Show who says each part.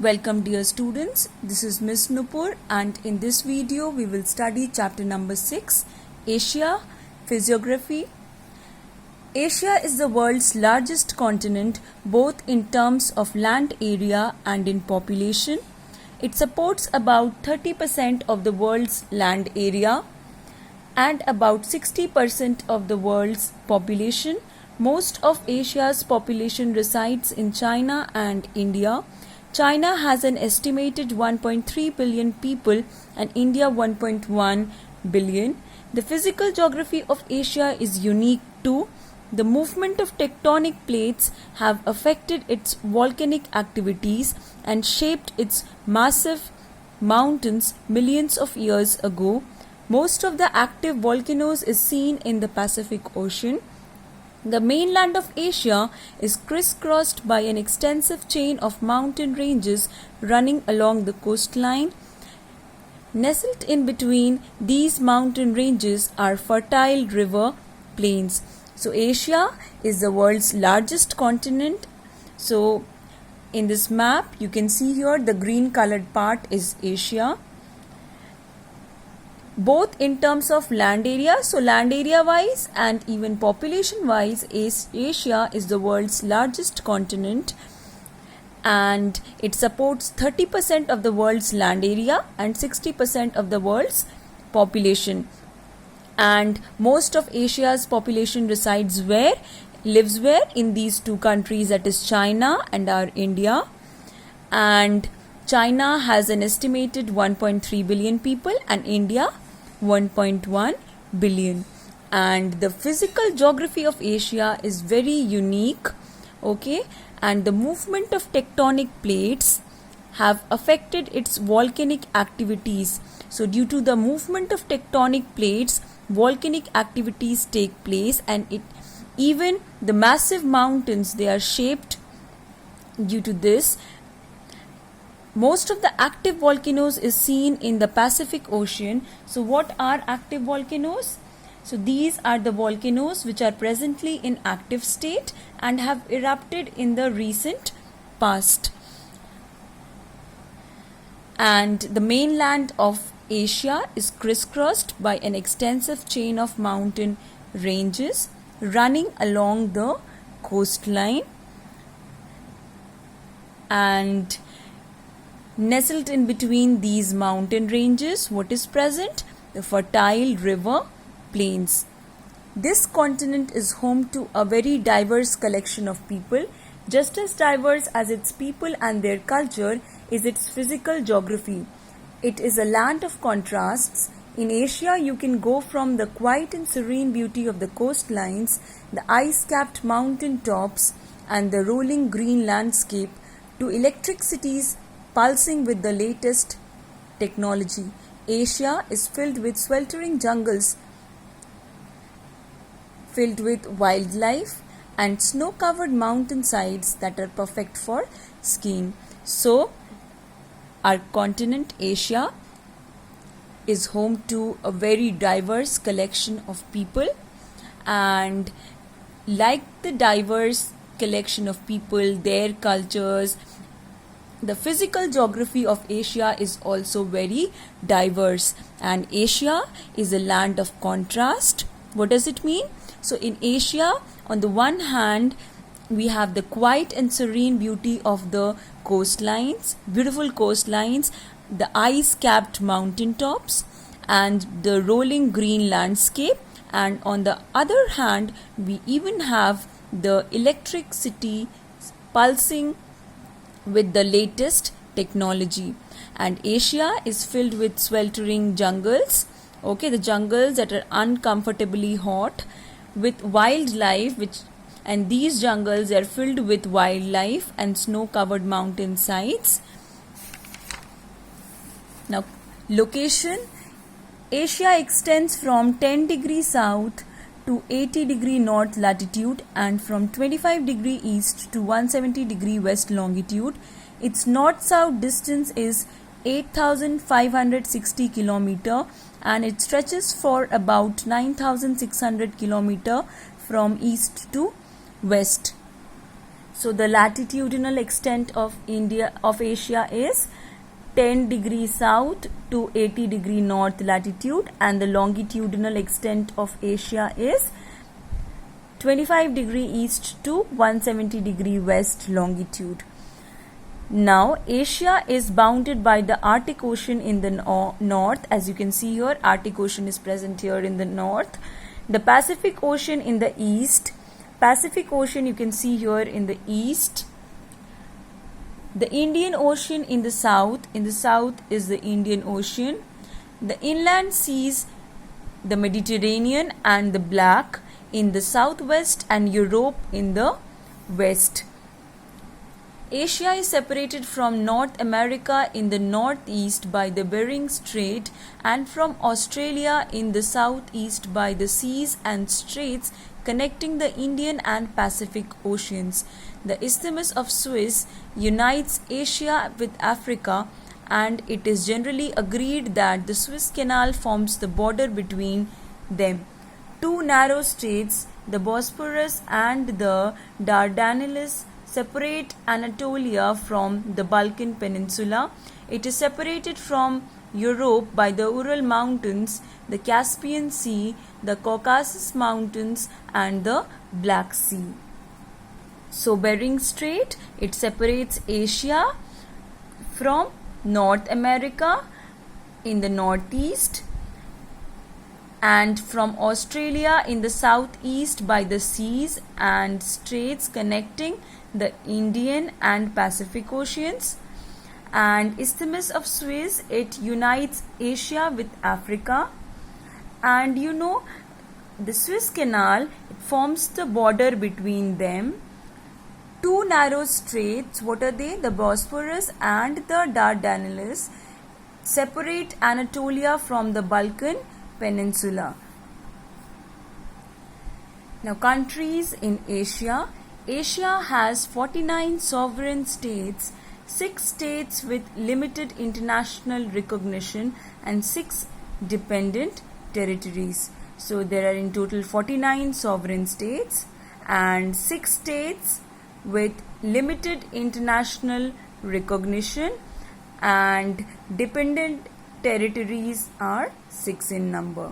Speaker 1: Welcome dear students, this is Miss Nupur and in this video we will study chapter number 6, Asia, Physiography. Asia is the world's largest continent both in terms of land area and in population. It supports about 30% of the world's land area and about 60% of the world's population. Most of Asia's population resides in China and India. China has an estimated 1.3 billion people and India 1.1 billion. The physical geography of Asia is unique too. The movement of tectonic plates have affected its volcanic activities and shaped its massive mountains millions of years ago. Most of the active volcanoes is seen in the Pacific Ocean. The mainland of Asia is crisscrossed by an extensive chain of mountain ranges running along the coastline. Nestled in between these mountain ranges are fertile river plains. So Asia is the world's largest continent. So in this map you can see here the green colored part is Asia. Both in terms of land area, so land area wise and even population wise, Asia is the world's largest continent and it supports 30% of the world's land area and 60% of the world's population. And most of Asia's population lives where in these two countries, that is China and our India. And China has an estimated 1.3 billion people and India 1.1 billion. And the physical geography of Asia is very unique, okay, and the movement of tectonic plates have affected its volcanic activities. So due to the movement of tectonic plates, volcanic activities take place and even the massive mountains, they are shaped due to this. Most of the active volcanoes is seen in the Pacific Ocean. So what are active volcanoes? So these are the volcanoes which are presently in active state and have erupted in the recent past. And the mainland of Asia is crisscrossed by an extensive chain of mountain ranges running along the coastline. And nestled in between these mountain ranges, what is present? The fertile river plains. This continent is home to a very diverse collection of people. Just as diverse as its people and their culture is its physical geography. It is a land of contrasts. In Asia, you can go from the quiet and serene beauty of the coastlines, the ice-capped mountain tops, and the rolling green landscape to electric cities pulsing with the latest technology. Asia is filled with sweltering jungles, filled with wildlife and snow-covered mountainsides that are perfect for skiing. So, our continent Asia is home to a very diverse collection of people, and like the diverse collection of people, their cultures, the physical geography of Asia is also very diverse, and Asia is a land of contrast. What does it mean? So in Asia, on the one hand, we have the quiet and serene beauty of the coastlines, beautiful coastlines, the ice-capped mountain tops, and the rolling green landscape. And on the other hand, we even have the electric city pulsing with the latest technology. And Asia is filled with sweltering jungles, okay, the jungles that are uncomfortably hot, with wildlife, and these jungles are filled with wildlife and snow-covered mountain sides. Now, location. Asia extends from 10 degrees south to 80 degree north latitude and from 25 degree east to 170 degree west longitude. Its north-south distance is 8,560 km and it stretches for about 9,600 km from east to west. So the latitudinal extent of Asia is 10 degrees south to 80 degree north latitude, and the longitudinal extent of Asia is 25 degree east to 170 degree west longitude. Now Asia is bounded by the Arctic Ocean in the north. As you can see here, Arctic Ocean is present here in the north. The Pacific Ocean in the east. Pacific Ocean you can see here in the east. The Indian Ocean in the south. In the south is the Indian Ocean. The inland seas, the Mediterranean and the Black in the southwest, and Europe in the west. Asia is separated from North America in the northeast by the Bering Strait, and from Australia in the southeast by the seas and straits connecting the Indian and Pacific Oceans. The Isthmus of Suez unites Asia with Africa, and it is generally agreed that the Suez Canal forms the border between them. Two narrow straits, the Bosphorus and the Dardanelles, separate Anatolia from the Balkan Peninsula. It is separated from Europe by the Ural Mountains, the Caspian Sea, the Caucasus Mountains and the Black Sea. So Bering Strait, it separates Asia from North America in the northeast, and from Australia in the southeast by the seas and straits connecting the Indian and Pacific Oceans. And Isthmus of Suez, it unites Asia with Africa. And you know, the Suez Canal, it forms the border between them. Two narrow straits, what are they? The Bosphorus and the Dardanelles, separate Anatolia from the Balkan Peninsula. Now, countries in Asia. Asia has 49 sovereign states, 6 states with limited international recognition, and 6 dependent territories. So there are in total 49 sovereign states and 6 states with limited international recognition, and dependent territories are 6 in number.